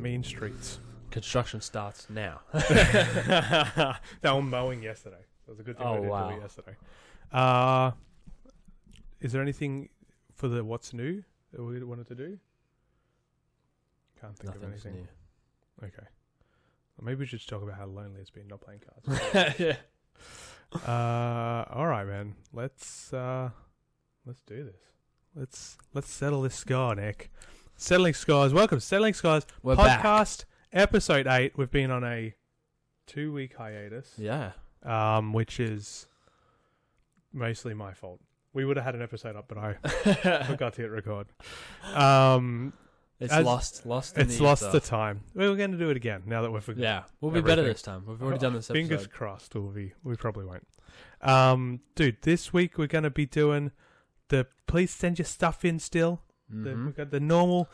mean streets. Construction starts now. They were mowing yesterday. It was a good thing we didn't do it yesterday. Is there anything for the what's new that we wanted to do? Can't think of anything. New. Okay. Well, maybe we should talk about how lonely it's been not playing cards. Yeah. All right, man. Let's do this. Let's settle this score, Nick. Settling Scores. Welcome to Settling Scores We're podcast, back. episode 8. We've been on a 2-week hiatus. Yeah. Which is mostly my fault. We would have had an episode up, but I forgot to hit record. It's lost the time. We're going to do it again now that we've forgotten. Yeah, we'll be better this time. We've already done this episode. Fingers crossed. We probably won't. Dude, this week we're going to be doing the please send your stuff in still. Mm-hmm. We've got the normal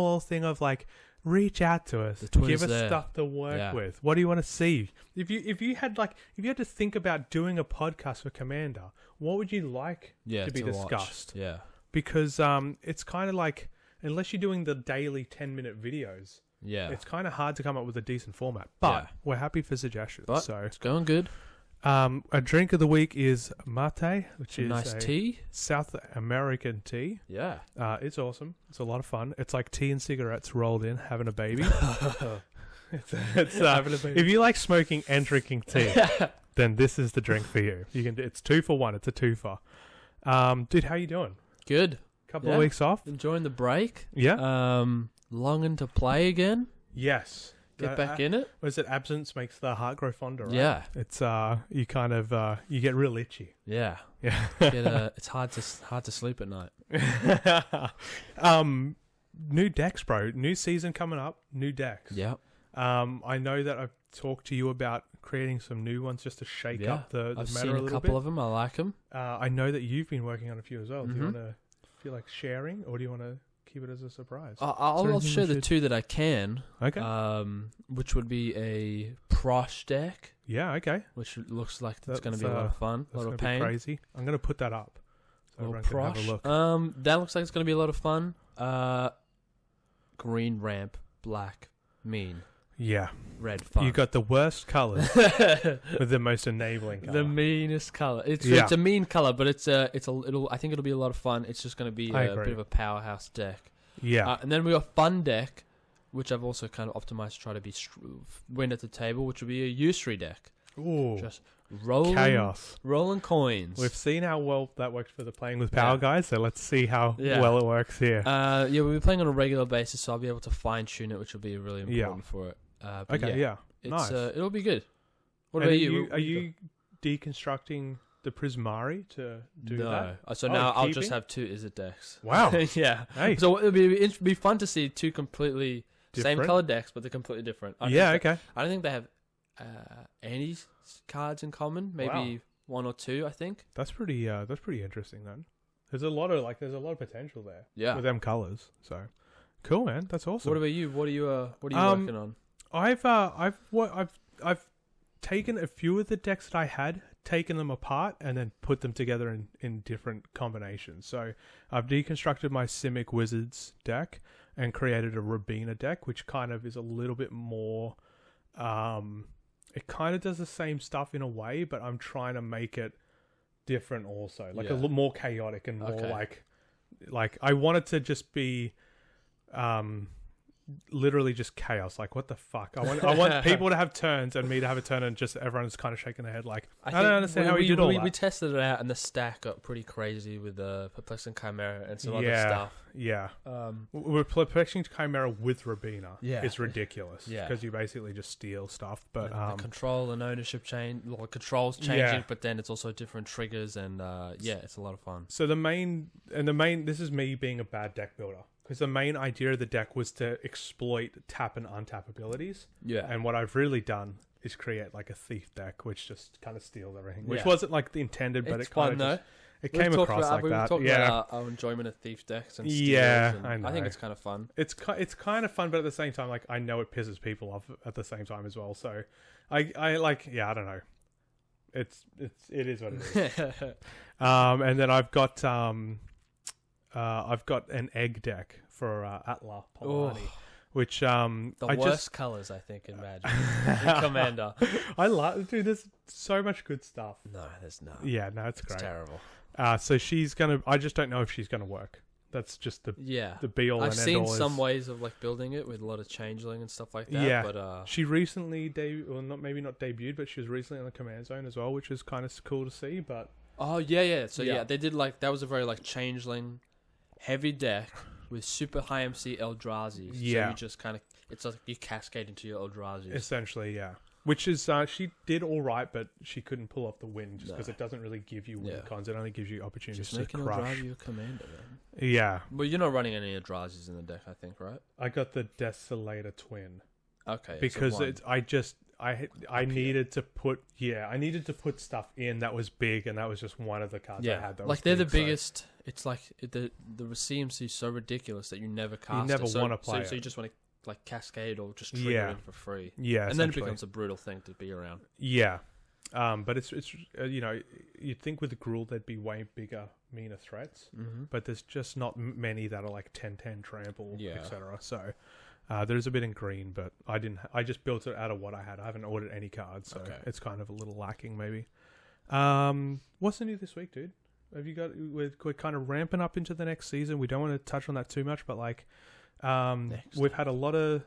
old thing of like, reach out to us, give us stuff to work with. What do you want to see? If you had to think about doing a podcast for Commander, what would you like to be discussed? Watch. Yeah, because it's kind of like, unless you're doing the daily 10-minute videos, it's kind of hard to come up with a decent format. But we're happy for suggestions. So it's going good. A drink of the week is mate, which is nice tea, South American tea. Yeah, it's awesome. It's a lot of fun. It's like tea and cigarettes rolled in, having a baby. It's having a baby. If you like smoking and drinking tea, then this is the drink for you. You can. It's 2 for 1. It's a twofer. Dude, how you doing? Good. Couple of weeks off. Enjoying the break. Yeah. Longing to play again. Yes. Get back in it. Was it absence makes the heart grow fonder? Right? Yeah. It's you kind of you get real itchy. Yeah. Yeah. It's hard to sleep at night. New decks, bro. New season coming up. New decks. Yeah. I know that I've talked to you about creating some new ones just to shake up the meta a little bit. I've seen a couple of them. I like them. I know that you've been working on a few as well. Mm-hmm. Do you want to feel like sharing, or do you want to keep it as a surprise? I'll share the two that I can. Okay. Which would be a Prosh deck. Yeah, okay. Which looks like it's going to be a lot of fun. A lot of pain. Crazy. I'm going to put that up so everyone can have a look. That looks like it's going to be a lot of fun. Green ramp, black, mean. Yeah. Red fun. You got the worst colours with the most enabling colour. The meanest colour. It's a mean colour, but I think it'll be a lot of fun. It's just going to be a bit of a powerhouse deck. Yeah. And then we got fun deck, which I've also kind of optimized to try to be win at the table, which would be a Usuri deck. Ooh. Just rolling coins. We've seen how well that worked for the playing with power guys, so let's see how well it works here. We'll be playing on a regular basis, so I'll be able to fine tune it, which will be really important for it. Nice. It'll be good. What about about you? Are you deconstructing the Prismari to do that? So now I'll just have 2 Izzet decks. Wow. Yeah. Hey. So it'll be fun to see 2 completely same color decks, but they're completely different. I don't think they have any cards in common. Maybe 1 or 2. I think that's pretty interesting. Then there's a lot of potential there. Yeah. With them colors. So cool, man. That's awesome. What about you? What are you working on? I've taken a few of the decks that I had, taken them apart, and then put them together in different combinations. So I've deconstructed my Simic Wizards deck and created a Rabina deck, which kind of is a little bit more. It kind of does the same stuff in a way, but I'm trying to make it different also, like a little more chaotic and more like I want it to just be. Literally just chaos. Like, what the fuck? I want people to have turns and me to have a turn, and just everyone's kind of shaking their head like, I don't understand how we did all that. We tested it out, and the stack got pretty crazy with the Perplexing Chimera and some other stuff. Yeah. With Perplexing Chimera with Rabina, it's ridiculous. Yeah. Because you basically just steal stuff. But the control and ownership controls changing, but then it's also different triggers, and it's a lot of fun. So the main, this is me being a bad deck builder. Because the main idea of the deck was to exploit tap and untap abilities. Yeah. And what I've really done is create like a thief deck, which just kind of steals everything. Which wasn't like the intended, but it kind of it came across like that. We've talked about our enjoyment of thief decks and steals. Yeah, and I think it's kind of fun. It's kind of fun, but at the same time, like I know it pisses people off at the same time as well. So I don't know. It is what it is. And then I've got an egg deck for Atla Polani, which the worst colors I think in Magic. Commander. I like, dude. There's so much good stuff. No, there's not. Yeah, no, it's great. It's terrible. So she's gonna. I just don't know if she's gonna work. That's just the be all and end all. I've seen some ways of like building it with a lot of changeling and stuff like that. Yeah, but she recently not debuted, but she was recently on the command zone as well, which is kind of cool to see. But So they did like that was a very like changeling heavy deck with super high MC Eldrazi. Yeah, so you just kind of it's like you cascade into your Eldrazi. Essentially, yeah. Which is, she did all right, but she couldn't pull off the win just because it doesn't really give you win cons. It only gives you opportunities to crush. Just make an Eldrazi your commander, man. Yeah. Well, you're not running any Eldrazi's in the deck, I think, right? I got the Desolator Twin. Okay. Because I needed to put stuff in that was big, and that was just one of the cards I had. That like they're the biggest. It's like the CMC is so ridiculous that you never cast. You never want to play. So you just want to like cascade or just trigger in for free. Yeah, and then it becomes a brutal thing to be around. Yeah, but it's you'd think with the Gruul there'd be way bigger, meaner threats, but there's just not many that are like 10/10 trample, etc. So there's a bit in green, but I just built it out of what I had. I haven't ordered any cards, so it's kind of a little lacking maybe. What's the new this week, dude? Have you got? We're kind of ramping up into the next season. We don't want to touch on that too much, but like. We've had a lot of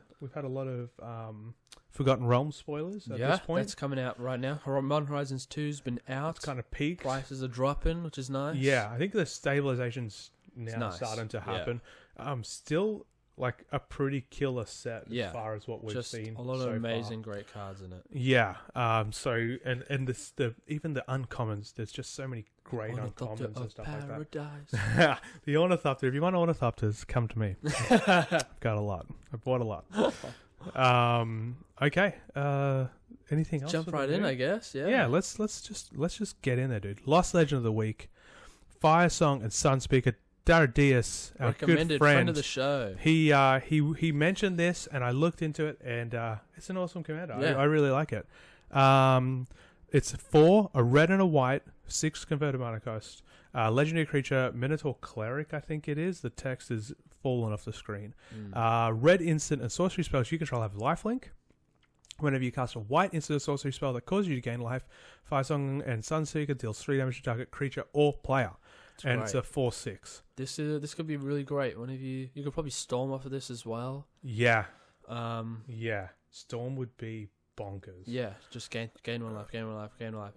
Forgotten Realms spoilers at this point. That's coming out right now. Modern Horizons 2's been out. It's kind of peaked. Prices are dropping, which is nice. Yeah, I think the stabilization's now starting to happen. Still like a pretty killer set as far as what we've seen. A lot of amazing, great cards in it. Yeah. So and even the uncommons. There's just so many great uncommons and stuff like that. The Ornithopter. If you want Ornithopters, come to me. I've got a lot. I bought a lot. Okay. Anything else? Jump right in, I guess. Yeah. Yeah. Let's just get in there, dude. Lost Legend of the Week. Firesong and Sunspeaker. Daradius, our recommended good friend of the show. He mentioned this, and I looked into it, and it's an awesome commander. Yeah. I really like it. It's 4, a red and a white, 6 converted mana cost, legendary creature, Minotaur Cleric, I think it is. The text is fallen off the screen. Red instant and sorcery spells you control have lifelink. Whenever you cast a white instant or sorcery spell that causes you to gain life, Firesong and Sunseeker deals 3 damage to target creature or player. And it's a 4/6. This could be really great. You could probably storm off of this as well. Yeah. Storm would be bonkers. Yeah, just gain 1 life,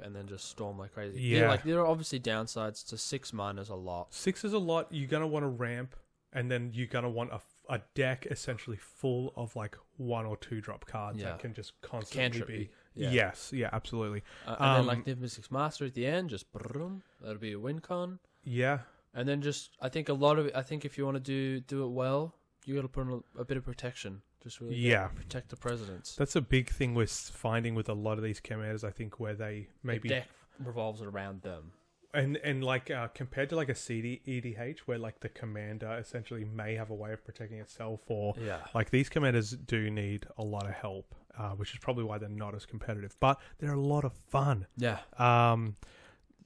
and then just storm like crazy. Yeah, like there are obviously downsides to 6 mana is a lot. 6 is a lot. You're gonna want to ramp, and then you're gonna want a deck essentially full of like 1 or 2 drop cards that can just constantly be. Yeah. Yes, yeah, absolutely. And then like the Mystics Master at the end, just boom, that'll be a win con. Yeah, and then just I think if you want to do it well, you got to put in a bit of protection, just really protect the presidents. That's a big thing we're finding with a lot of these commanders. I think where they maybe the deck revolves around them, and like compared to like a EDH where like the commander essentially may have a way of protecting itself, or like these commanders do need a lot of help, which is probably why they're not as competitive, but they're a lot of fun. Yeah.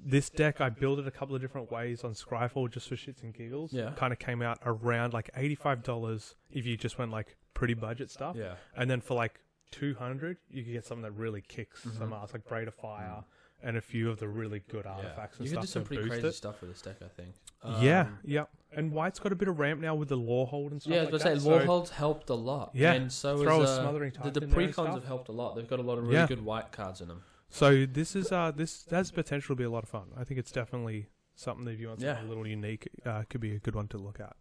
This deck, I built it a couple of different ways on Scryfall just for shits and giggles. Yeah. Kind of came out around like $85 if you just went like pretty budget stuff. Yeah. And then for like $200, you can get something that really kicks some ass, like Braid of Fire and a few of the really good artifacts and stuff. You can do some pretty crazy stuff with this deck, I think. Yeah. And White's got a bit of ramp now with the Lore Hold and stuff like that. Yeah, I was going to say, Lore Hold's helped a lot. Yeah. And so Throw a Smothering Tithe the precons have helped a lot. They've got a lot of really good white cards in them. So this has potential to be a lot of fun. I think it's definitely something that if you want something a little unique, could be a good one to look at.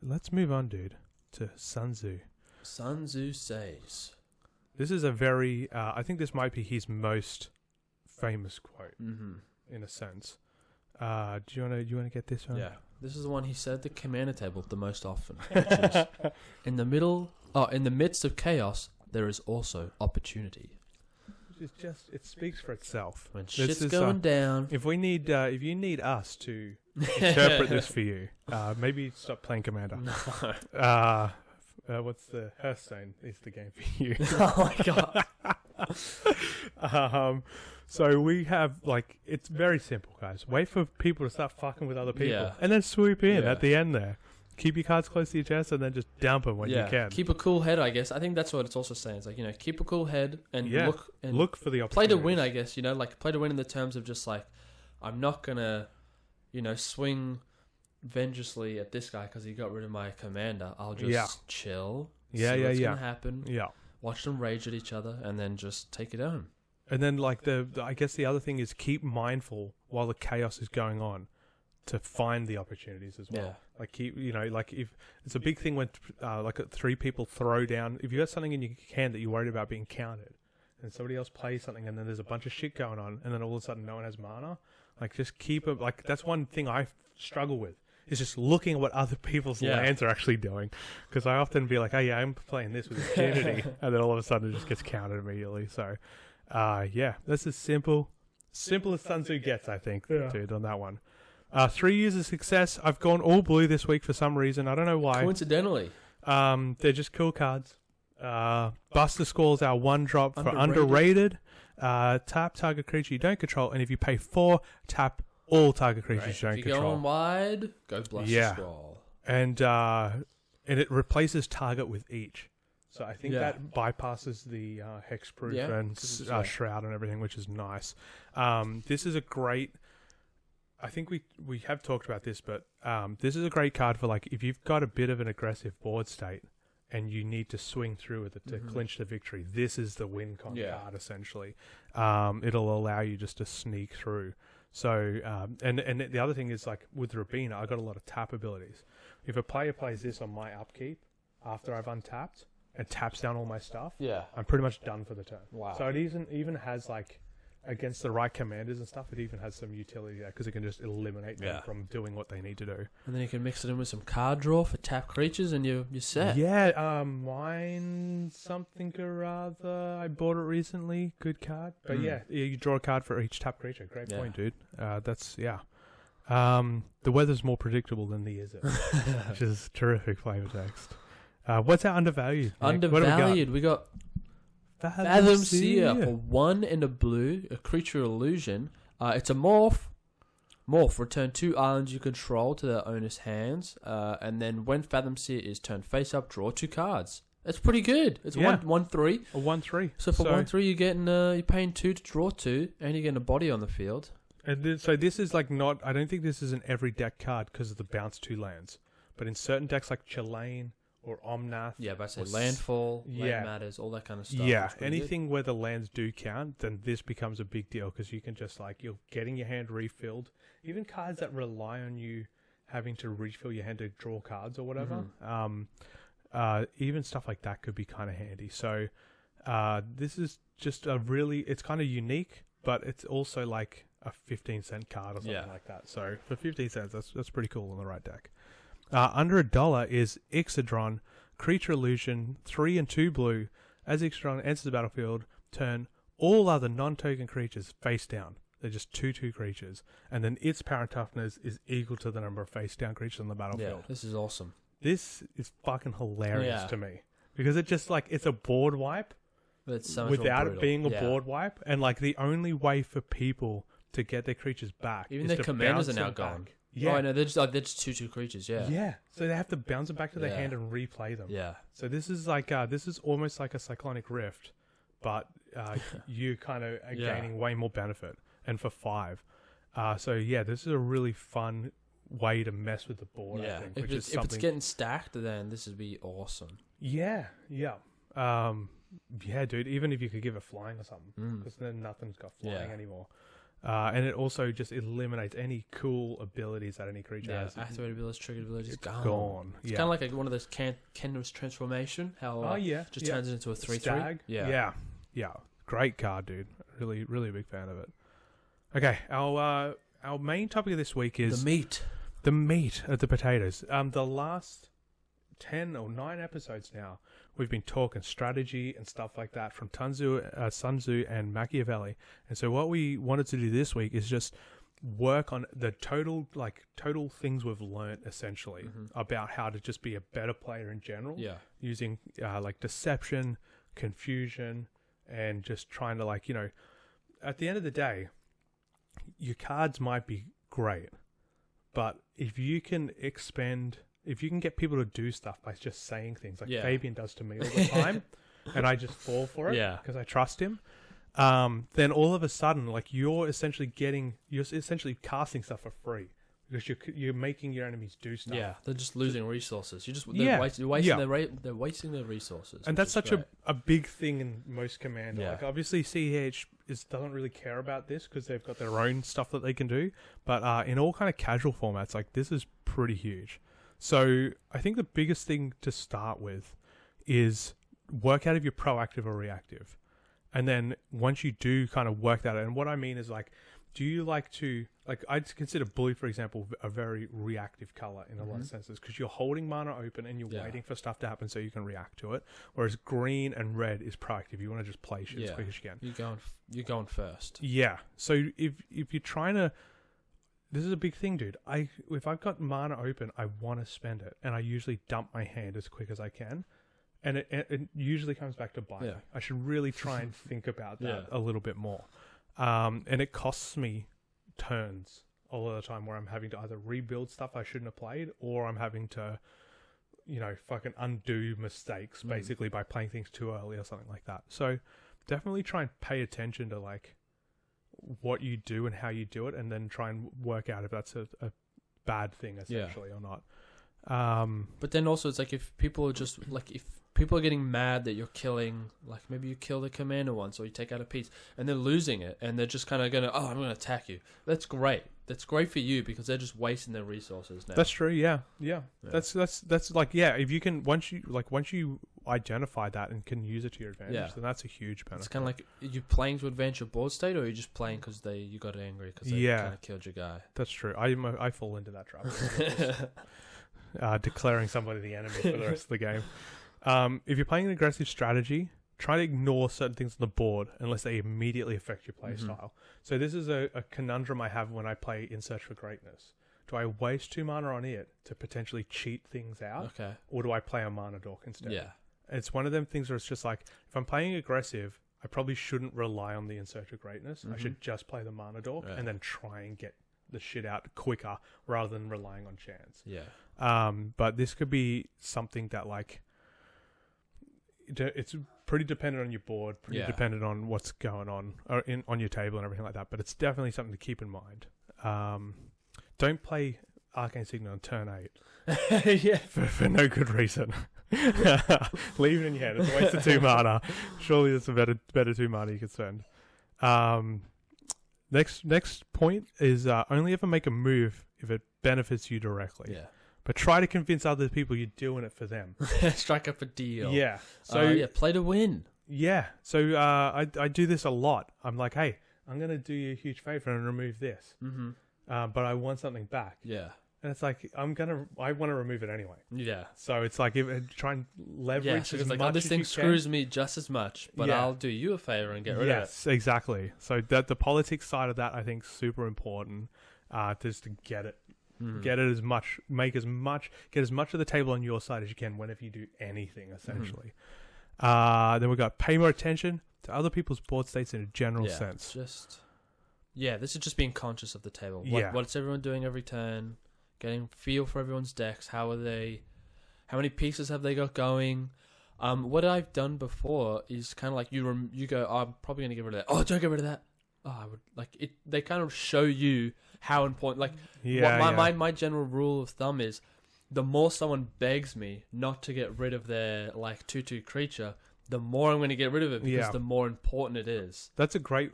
Let's move on, dude, to Sun Tzu. Sun Tzu Says. This is a very, I think this might be his most famous quote, in a sense. Do you want to get this one? Yeah. This is the one he said at the commander table the most often. Which is, in the midst of chaos, there is also opportunity. It speaks for itself. When shit's going down. If you need us to interpret this for you, maybe stop playing Commander. No. What's the Hearthstone is the game for you. Oh my god. So we have it's very simple, guys. Wait for people to start fucking with other people, and then swoop in at the end there. keep your cards close to your chest and then just dump them when you can. Keep a cool head, I guess. I think that's what it's also saying. It's like, keep a cool head and look for the opportunities. Play to win, I guess. Like play to win in the terms of just like, I'm not gonna, swing vengeously at this guy because he got rid of my commander. I'll just chill. See what's gonna happen. Yeah. Watch them rage at each other and then just take it on. And then like I guess the other thing is keep mindful while the chaos is going on to find the opportunities as well. Yeah. Like keep, like if it's a big thing when like 3 people throw down, if you got something in your hand that you're worried about being countered and somebody else plays something and then there's a bunch of shit going on and then all of a sudden no one has mana, like just keep it, like that's one thing I struggle with is just looking at what other people's lands are actually doing, because I often be like, oh yeah, I'm playing this with impunity and then all of a sudden it just gets countered immediately. So that's as simple as Sun Tzu gets, I think, dude, on that one. 3 years of success. I've gone all blue this week for some reason. I don't know why. Coincidentally. They're just cool cards. Buster Squall's our 1-drop for underrated. Tap target creature you don't control, and if you pay 4, tap all target creatures you don't control. If you're going wide, go Buster Squall. And it replaces target with each. So I think that bypasses the hexproof and shroud and everything, which is nice. This is a great... I think we have talked about this, but this is a great card for like if you've got a bit of an aggressive board state and you need to swing through with it to clinch the victory. This is the win con card essentially. It'll allow you just to sneak through. So and the other thing is like with Rabina, I got a lot of tap abilities. If a player plays this on my upkeep after I've untapped and taps down all my stuff, I'm pretty much done for the turn. Wow. So it even has like, against the right commanders and stuff, it even has some utility there because it can just eliminate them from doing what they need to do. And then you can mix it in with some card draw for tap creatures and you're set. Yeah, mine something or other. I bought it recently. Good card. But you draw a card for each tap creature. Great point, dude. The weather's more predictable than the is it, which is terrific flavor text. What's our undervalued? Undervalued. We got Fathom Seer for 1 in a blue, a creature illusion. It's a morph. Return 2 islands you control to their owner's hands. And then when Fathom Seer is turned face up, draw 2 cards. It's pretty good. It's 1/3. A 1/3. So for 1/3, you're getting you're paying 2 to draw 2, and you're getting a body on the field. And so this is like not. I don't think this is an every deck card because of the bounce 2 lands. But in certain decks like Chilean or Omnath. Yeah, but I say landfall, land matters, all that kind of stuff. Yeah, anything where the lands do count, then this becomes a big deal because you can just like, you're getting your hand refilled. Even cards that rely on you having to refill your hand to draw cards or whatever. Even stuff like that could be kind of handy. So this is just it's kind of unique, but it's also like a 15-cent card or something like that. So for 15 cents, that's pretty cool on the right deck. Under $1 is Ixodron, creature illusion, 3 and 2 blue. As Ixodron enters the battlefield, turn all other non-token creatures face down. They're just 2/2 creatures. And then its power and toughness is equal to the number of face down creatures on the battlefield. Yeah, this is awesome. This is fucking hilarious to me. Because it just like, it's a board wipe so without it being a board wipe. And like the only way for people to get their creatures back even is their to commanders bounce are now them gone. back. Yeah. Oh, no, they're just 2/2 creatures, Yeah. So they have to bounce it back to their hand and replay them. Yeah. So this is like, this is almost like a Cyclonic Rift, but you kind of are gaining way more benefit. And for 5. This is a really fun way to mess with the board, I think. If it's getting stacked, then this would be awesome. Yeah. Dude, even if you could give it flying or something, because then nothing's got flying anymore. And it also just eliminates any cool abilities that any creature has. Activated abilities, triggered abilities, gone. It's kind of like one of those Kendo's transformation. How just turns it into a 3/3. Stag. Yeah. Great card, dude. Really, really a big fan of it. Okay, our main topic of this week is the meat of the potatoes. The last 10 or 9 episodes now, we've been talking strategy and stuff like that from Sun Tzu and Machiavelli. And so what we wanted to do this week is just work on the total things we've learned essentially about how to just be a better player in general. Yeah. Using like deception, confusion, and just trying to at the end of the day, your cards might be great, but if you can expend if you can get people to do stuff by just saying things like Fabian does to me all the time, and I just fall for it because I trust him, then all of a sudden, like you're essentially casting stuff for free. Because you're making your enemies do stuff. Yeah, they're just losing resources. They're wasting their resources. And that's such a big thing in most Commander. Yeah. Like obviously CH doesn't really care about this because they've got their own stuff that they can do. But in all kind of casual formats, like this is pretty huge. So I think the biggest thing to start with is work out if you're proactive or reactive. And then once you do kind of work that out, and what I mean is like, do you like to, like, I'd consider blue, for example, a very reactive color in a lot of senses because you're holding mana open and you're waiting for stuff to happen so you can react to it. Whereas green and red is proactive. You want to just play shit as quick as you can. You're going first. Yeah. So if you're trying to, this is a big thing, dude. If I've got mana open, I want to spend it, and I usually dump my hand as quick as I can. And it usually comes back to bite me. I should really try and think about that a little bit more. And it costs me turns a lot of the time where I'm having to either rebuild stuff I shouldn't have played, or I'm having to, fucking undo mistakes basically by playing things too early or something like that. So definitely try and pay attention to like what you do and how you do it, and then try and work out if that's a bad thing essentially or not. But then also it's like if people are just like, if people are getting mad that you're killing, like maybe you kill the commander once or you take out a piece and they're losing it and they're just kind of going to, I'm going to attack you. That's great. That's great for you because they're just wasting their resources now. That's true. Yeah. That's like, if you can, once you identify that and can use it to your advantage, then that's a huge benefit. It's kind of like, are you playing to advance your board state, or are you just playing because you got angry because they kind of killed your guy? That's true. I fall into that trap. Declaring somebody the enemy for the rest of the game. If you're playing an aggressive strategy, try to ignore certain things on the board unless they immediately affect your play style. So this is a conundrum I have when I play In Search for Greatness. Do I waste 2 mana on it to potentially cheat things out? Okay. Or do I play a mana dork instead? Yeah. It's one of them things where it's just like, if I'm playing aggressive, I probably shouldn't rely on the In Search of Greatness. I should just play the mana dork and then try and get the shit out quicker rather than relying on chance. Yeah. But this could be something that like, it's pretty dependent on your board, pretty dependent on what's going on on your table and everything like that. But it's definitely something to keep in mind. Don't play Arcane Signet on turn 8 for no good reason. Leave it in your hand. It's a waste of 2 mana. Surely there's a better 2 mana you could spend. Next point is only ever make a move if it benefits you directly. Yeah. But try to convince other people you're doing it for them. Strike up a deal. Yeah. So play to win. Yeah. So I do this a lot. I'm like, hey, I'm going to do you a huge favor and remove this. But I want something back. Yeah. And it's like, I want to remove it anyway. Yeah. So it's like, try and leverage as like, much this as thing you screws can. me just as much, but I'll do you a favor and get rid of it. Yes, exactly. So that the politics side of that, I think, is super important. Just to get it. Get it get as much of the table on your side as you can whenever you do anything, essentially. Then we've got pay more attention to other people's board states in a general sense. This is just being conscious of the table. What's everyone doing every turn? Getting feel for everyone's decks. How are they? How many pieces have they got going? What I've done before is kind of like you go, I'm probably going to get rid of that. Oh, don't get rid of that. Oh, I would like it. They kind of show you how important. Like, my general rule of thumb is, the more someone begs me not to get rid of their like 2/2 creature, the more I'm going to get rid of it because the more important it is. That's a great.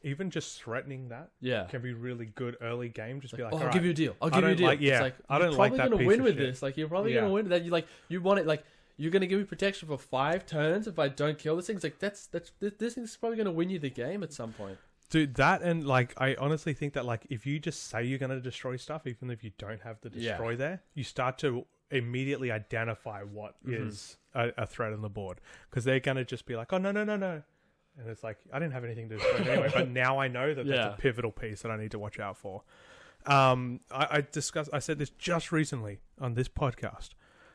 Even just threatening that can be really good early game. Just be like, I'll give you a deal. I'll give you a deal. It's like, I don't like that. You're probably going to win with this. Like, you're probably going to win. That you want it. Like, you're going to give me protection for 5 turns if I don't kill this thing. It's like this thing's probably going to win you the game at some point. Dude, that and like I honestly think that like if you just say you're going to destroy stuff, even if you don't have the destroy there, you start to immediately identify what is a threat on the board, because they're going to just be like, oh no, and it's like, I didn't have anything to destroy anyway, but now I know that that's a pivotal piece that I need to watch out for. I said this just recently on this podcast.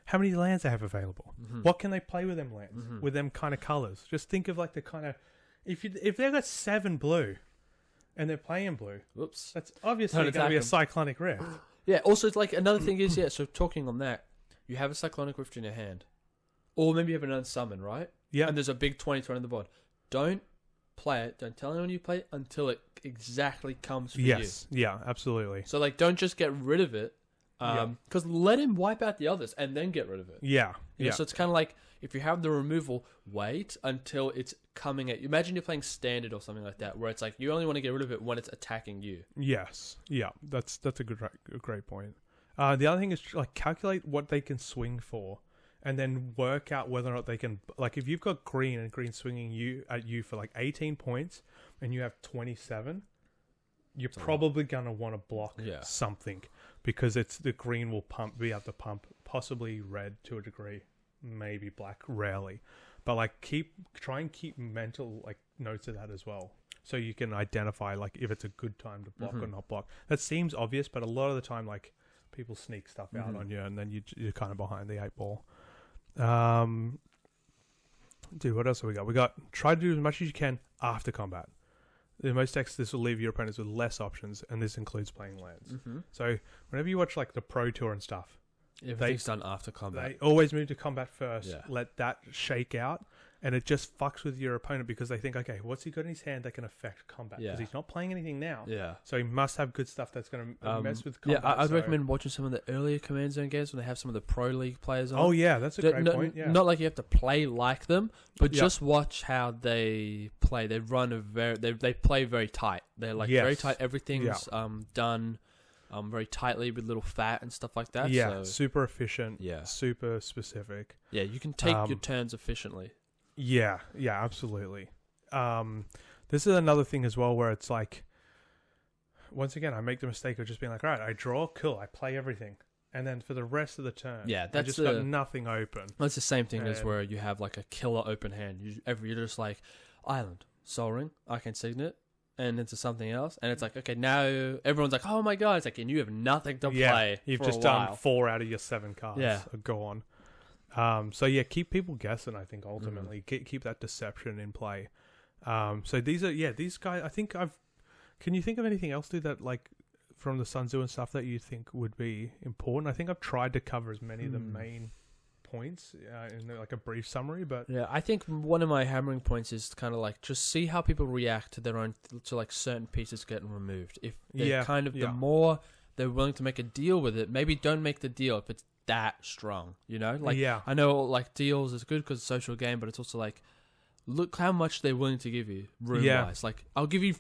How many lands they have available? What can they play with them lands? With them kind of colors? Just think of like the kind of, if they've got 7 blue and they're playing blue, whoops, that's obviously going to be a cyclonic rift. Yeah. Also, it's like another thing is so talking on that, you have a Cyclonic Rift in your hand, or maybe you have an Unsummon, right? Yeah. And there's a big 20 on the board. Don't play it. Don't tell anyone you play it until it exactly comes for you. Yes. Yeah, absolutely. So, like, don't just get rid of it. Because let him wipe out the others and then get rid of it. Yeah. You know, so it's kind of like, if you have the removal, wait until it's coming at you. Imagine you're playing Standard or something like that, where it's like, you only want to get rid of it when it's attacking you. Yes. Yeah. That's a great point. The other thing is, like, calculate what they can swing for, and then work out whether or not they can, like, if you've got green and green swinging at you for like 18 points and you have 27, you're probably going to want to block something, because it's the green will be able to pump, possibly red to a degree, maybe black, rarely. But like try and keep mental like notes of that as well, so you can identify like if it's a good time to block or not block. That seems obvious, but a lot of the time, like, people sneak stuff out on you, and then you're kind of behind the 8 ball. Dude, what else have we got? We got try to do as much as you can after combat. In most decks, this will leave your opponents with less options, and this includes playing lands. So whenever you watch like the Pro Tour and stuff, everything's done after combat. They always move to combat first, let that shake out, and it just fucks with your opponent, because they think, okay, what's he got in his hand that can affect combat? Because he's not playing anything now. Yeah. So he must have good stuff that's going to mess with combat. Yeah, I'd recommend watching some of the earlier Command Zone games when they have some of the Pro League players on. Oh, yeah, that's a great point. Yeah. Not like you have to play like them, but just watch how they play. They run they play very tight. They're like very tight. Everything's done very tightly with little fat and stuff like that. Yeah, so, super efficient. Yeah. Super specific. Yeah, you can take your turns efficiently. Yeah, absolutely. This is another thing as well, where it's like, once again, I make the mistake of just being like, all right, I draw, cool, I play everything, and then for the rest of the turn, I just got nothing open. That's the same thing as where you have like a killer open hand. You're just like, Island, Sol Ring, Arcane Signet, and into something else, and it's like, okay, now everyone's like, oh my god, it's like, and you have nothing to play. You've just done 4 out of your 7 cards. Yeah, go on. So yeah, keep people guessing. I think ultimately keep that deception in play. So these guys. I think Can you think of anything else, dude, that like from the Sun Tzu and stuff that you think would be important? I think I've tried to cover as many of the main points in like a brief summary, but yeah, I think one of my hammering points is kind of like just see how people react to like certain pieces getting removed. If they're the more they're willing to make a deal with it, maybe don't make the deal if it's that strong, you know? Like, I know like deals is good because it's a social game, but it's also like, look how much they're willing to give you room wise. Like, I'll give you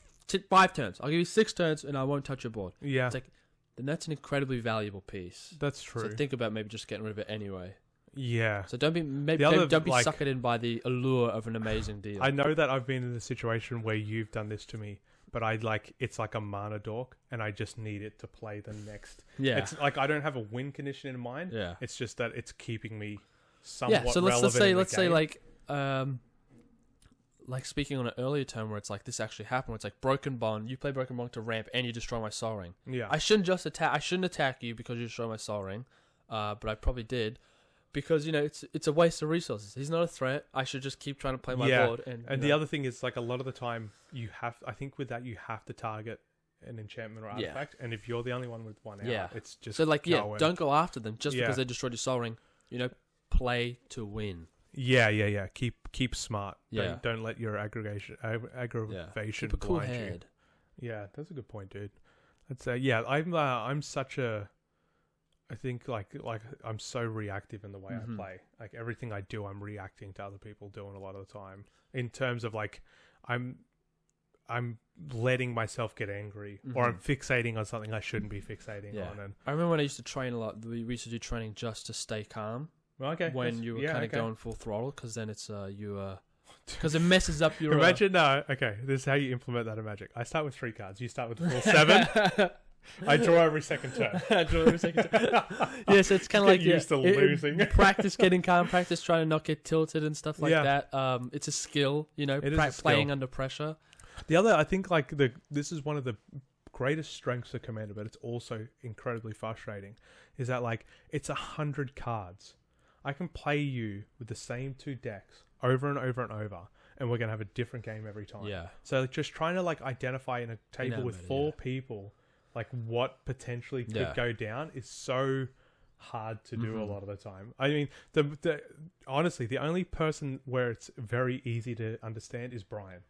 5 turns, I'll give you 6 turns, and I won't touch your board. Yeah, it's like, then that's an incredibly valuable piece. That's true. So think about maybe just getting rid of it anyway. Yeah. So don't be suckered in by the allure of an amazing deal. I know that I've been in the situation where you've done this to me, but it's like a mana dork, and I just need it to play the next. Yeah. It's like I don't have a win condition in mind. Yeah. It's just that it's keeping me somewhat relevant. Yeah. So let's say like speaking on an earlier turn where it's like this actually happened. Where it's like Broken Bond. You play Broken Bond to ramp, and you destroy my Sol Ring. Yeah. I shouldn't attack you because you destroy my Sol Ring, but I probably did. Because, you know, it's a waste of resources. He's not a threat. I should just keep trying to play my board. And the other thing is, like, a lot of the time, I think with that, you have to target an enchantment or artifact. And if you're the only one with one out, it's just so, like, don't go after them just because they destroyed your Sol Ring. You know, play to win. Yeah. Keep smart. Yeah. Don't let your aggravation keep a cool head. Yeah, that's a good point, dude. That's I'm such a... I think like I'm so reactive in the way I play. Like everything I do, I'm reacting to other people doing a lot of the time. In terms of like, I'm letting myself get angry, or I'm fixating on something I shouldn't be fixating on. And I remember when I used to train a lot. We used to do training just to stay calm. Okay. When you were kind of going full throttle, because then it's because it messes up your. Imagine okay. This is how you implement that in Magic. I start with 3 cards. You start with full 7. I draw every second turn. Yeah, so it's kind of like used to losing. Practice getting calm, practice trying to not get tilted and stuff like that. It's a skill, you know, playing under pressure. The other, I think, like this is one of the greatest strengths of Commander, but it's also incredibly frustrating. Is that like it's 100 cards? I can play you with the same 2 decks over and over and over, and we're gonna have a different game every time. Yeah. So just trying to like identify in a table with 4 people. Like what potentially could go down is so hard to do a lot of the time. I mean, the honestly, the only person where it's very easy to understand is Brian.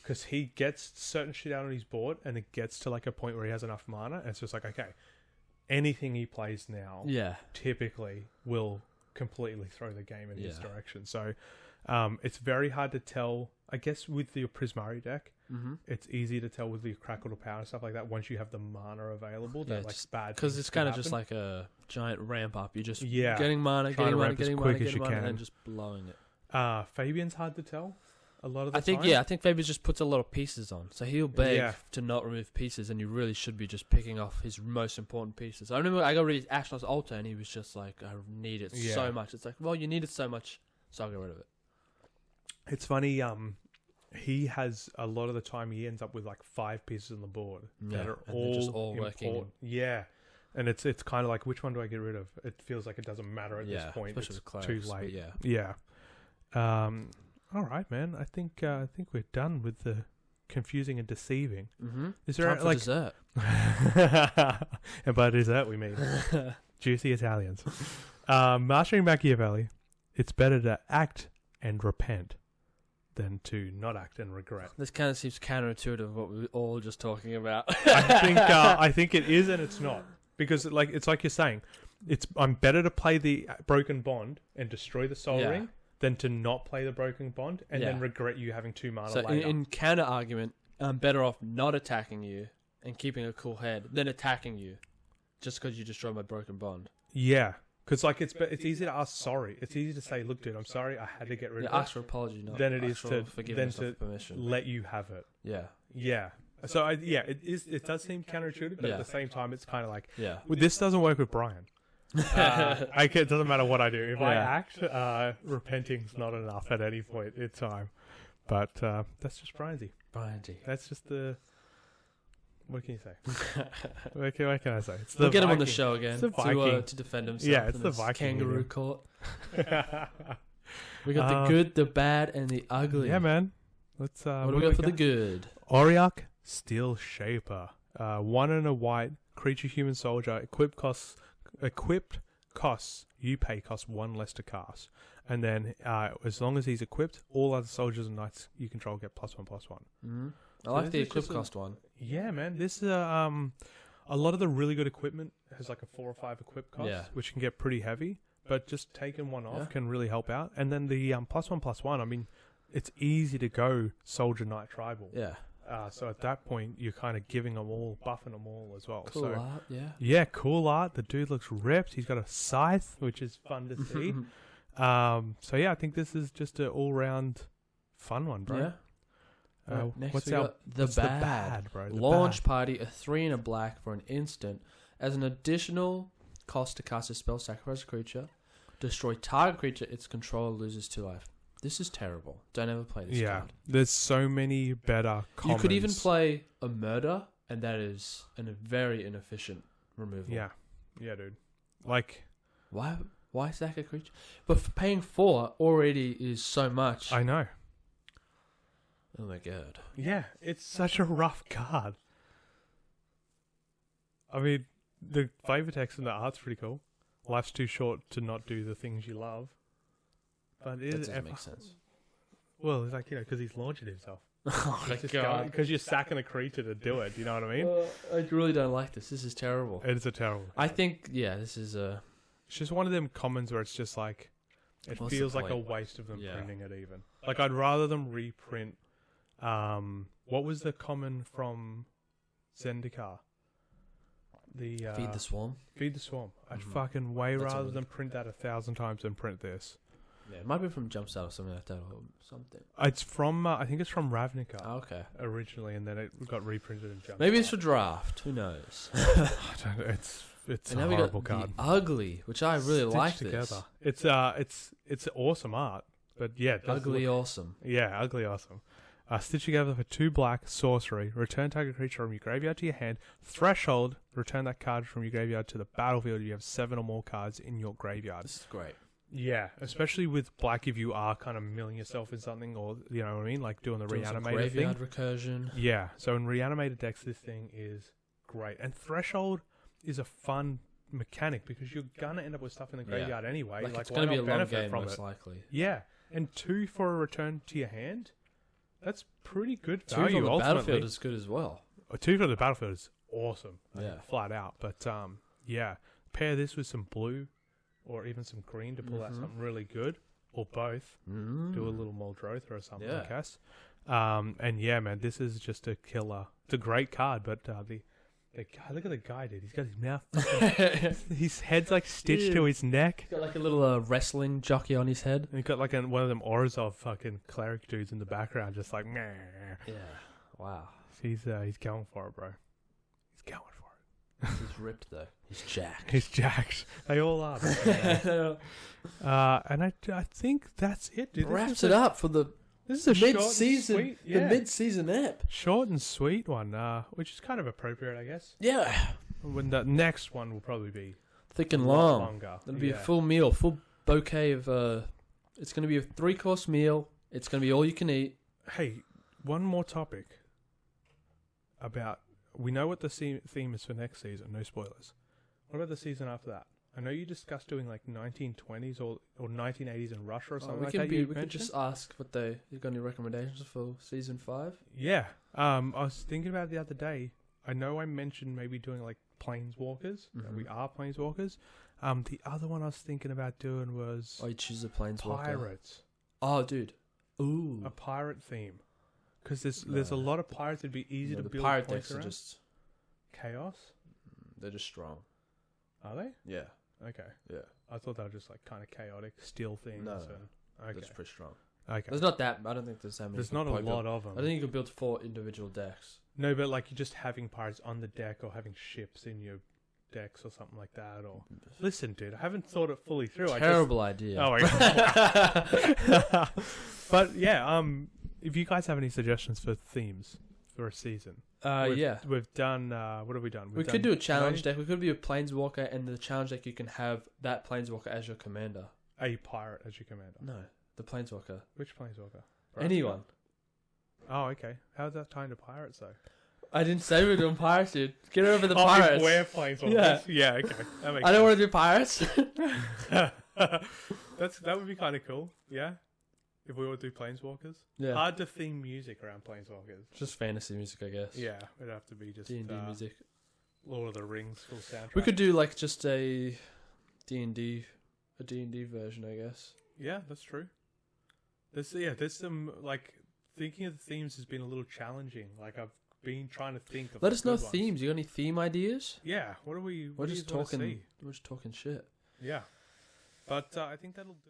Because he gets certain shit out on his board, and it gets to like a point where he has enough mana, and it's just like, okay, anything he plays now typically will completely throw the game in his direction. So it's very hard to tell, I guess, with the Prismari deck. It's easy to tell with the Crackle to Power and stuff like that once you have the mana available. That like bad, because it's kind of just like a giant ramp up. You're just getting mana, getting mana, and then just blowing it. Fabian's hard to tell a lot of the time. I think Fabian just puts a lot of pieces on, so he'll beg to not remove pieces, and you really should be just picking off his most important pieces. I remember I got rid of Ashnod's altar, and he was just like, I need it so much. It's like, well, you need it so much, so I'll get rid of it. It's funny, he has a lot of the time he ends up with like 5 pieces on the board that are all working. Yeah, and it's kind of like, which one do I get rid of? It feels like it doesn't matter at this point. It's too late. Yeah. All right, man. I think we're done with the confusing and deceiving. Is there time for dessert? And by dessert we mean juicy Italians. Mastering Machiavelli. It's better to act and repent than to not act and regret. This kind of seems counterintuitive to what we were all just talking about. I think it is and it's not. Because it's like you're saying, I'm better to play the Broken Bond and destroy the Soul Ring than to not play the Broken Bond and then regret you having 2 mana later. In counter argument, I'm better off not attacking you and keeping a cool head than attacking you just because you destroyed my Broken Bond. Yeah. Because it's easy to ask sorry. It's easy to say, look, dude, I'm sorry, I had to get rid of it. Ask for apology, not than it is to permission. Let you have it. Yeah. Yeah. So it does seem counterintuitive, but at the same time, it's kind of like, this doesn't work with Brian. It doesn't matter what I do. If I act, repenting's not enough at any point in time. But that's just Brian-y. That's just the... What can you say? What can I say? We'll get him on the show again to defend himself. Yeah, it's the Viking kangaroo court. We got the good, the bad, and the ugly. Yeah, man. Let's. What do we got for the good? Auriok Steel Shaper. 1 and a white creature, human soldier. Equipped costs. You pay costs 1 less to cast, and then as long as he's equipped, all other soldiers and knights you control get +1/+1. I like the equip cost one. Yeah, man. This is a lot of the really good equipment has like a 4 or 5 equip cost, which can get pretty heavy. But just taking one off can really help out. And then the +1/+1. I mean, it's easy to go soldier knight tribal. Yeah. So at that point, you're kind of giving them all, buffing them all as well. Cool art, yeah. Yeah, cool art. The dude looks ripped. He's got a scythe, which is fun to see. So yeah, I think this is just an all-round fun one, bro. Yeah. Next what's we got the bad, bro? Launch party, a 3 and a black for an instant. As an additional cost to cast a spell, sacrifice a creature, destroy target creature, its controller loses 2 life. This is terrible. Don't ever play this card. There's so many better commons. You could even play a murder, and that is a very inefficient removal. Yeah, dude. Like, why sack a creature? But for paying 4 already is so much. I know. Oh my god. Yeah, it's such a rough card. I mean, the flavor text and the art's pretty cool. Life's too short to not do the things you love. But that doesn't make sense. Well, it's like, because he's launching himself. Oh my god. Because you're sacking a creature to do it, you know what I mean? I really don't like this. This is terrible. It's a terrible card. I think, this is a... It's just one of them commons where it's just like... It feels like a waste of them printing it even. Like, I'd rather them reprint... what was the common from Zendikar? Feed the Swarm? Feed the Swarm. I'd fucking rather than print that 1,000 times than print this. Yeah, it might be from Jumpstart or something like that, or something. It's from, I think it's from Ravnica. Oh, okay. Originally, and then it got reprinted in Jumpstart. Maybe it's for draft. Who knows? I don't know. It's and a horrible card. The ugly, which I really like. Together. It's awesome art, but ugly awesome. Yeah, ugly awesome. Stitch together for 2 black, sorcery. Return target creature from your graveyard to your hand. Threshold, return that card from your graveyard to the battlefield. You have 7 or more cards in your graveyard. This is great. Yeah, especially with black if you are kind of milling yourself in something, or, you know what I mean? Like doing the reanimated thing. Graveyard recursion. Yeah, so in reanimated decks, this thing is great. And Threshold is a fun mechanic because you're gonna end up with stuff in the graveyard anyway. Like it's why gonna be a not long benefit game from most it? likely. Yeah, and 2 for a return to your hand. That's pretty good 2 value. from the ultimately. battlefield is good as well. 2 from the battlefield is awesome. Yeah, flat out. But yeah, pair this with some blue or even some green to pull out something really good, or both. Do a little Muldrotha or something, I guess. And yeah, man, this is just a killer. It's a great card, but the guy, look at the guy, dude. He's got his mouth. His head's like stitched to his neck. He's got like a little wrestling jockey on his head. And he's got like one of them Orzhov fucking cleric dudes in the background, just like, meh. Yeah. Wow. He's going for it, bro. He's going for it. He's ripped though. He's jacked. He's jacked. They all are. And I think that's it, dude. Wraps it up for the This is a mid-season, short and sweet, yeah. the mid-season ep. Short and sweet one, which is kind of appropriate, I guess. Yeah. When the next one will probably be thick and long. Longer. It'll be a full meal, full bouquet of. It's going to be a 3-course meal. It's going to be all you can eat. Hey, one more topic. We know what the theme is for next season. No spoilers. What about the season after that? I know you discussed doing like 1920s or 1980s in Russia or something like that. We could just ask what you got any recommendations for season 5? Yeah. I was thinking about it the other day. I know I mentioned maybe doing like planeswalkers. We are planeswalkers. The other one I was thinking about doing was... you choose a planeswalker. Pirates. Oh, dude. Ooh. A pirate theme. Because there's a lot of pirates that'd be easy to build. The pirate decks are just... Chaos? They're just strong. Are they? Yeah. Okay. Yeah. I thought they were just like kind of chaotic steel things. No. Okay. That's pretty strong. Okay. There's not that... I don't think there's that many. There's not a lot of them. I think you could build 4 individual decks. No, but like you're just having pirates on the deck or having ships in your decks or something like that. Or listen, dude, I haven't thought it fully through. Terrible idea. Oh my god. But yeah, if you guys have any suggestions for themes for a season, we've done. What have we done? We could do a challenge deck. We could be a planeswalker, and the challenge deck you can have that planeswalker as your commander. A pirate as your commander. No, the planeswalker. Which planeswalker? Anyone. Oh, okay. How's that tied to pirates though? I didn't say we were doing pirates, dude. Get over the pirates. We're planeswalkers. Yeah. Okay. I don't want to do pirates. That would be kind of cool. Yeah. If we would do planeswalkers. Yeah. Hard to theme music around planeswalkers. Just fantasy music, I guess. Yeah, it'd have to be just D&D music. Lord of the Rings full soundtrack. We could do like just a D&D version, I guess. Yeah, that's true. There's some like thinking of the themes has been a little challenging. Like I've been trying to think of. Let us know themes. You got any theme ideas? Yeah. What are we? We're just talking. We're just talking shit. Yeah. But I think that'll do.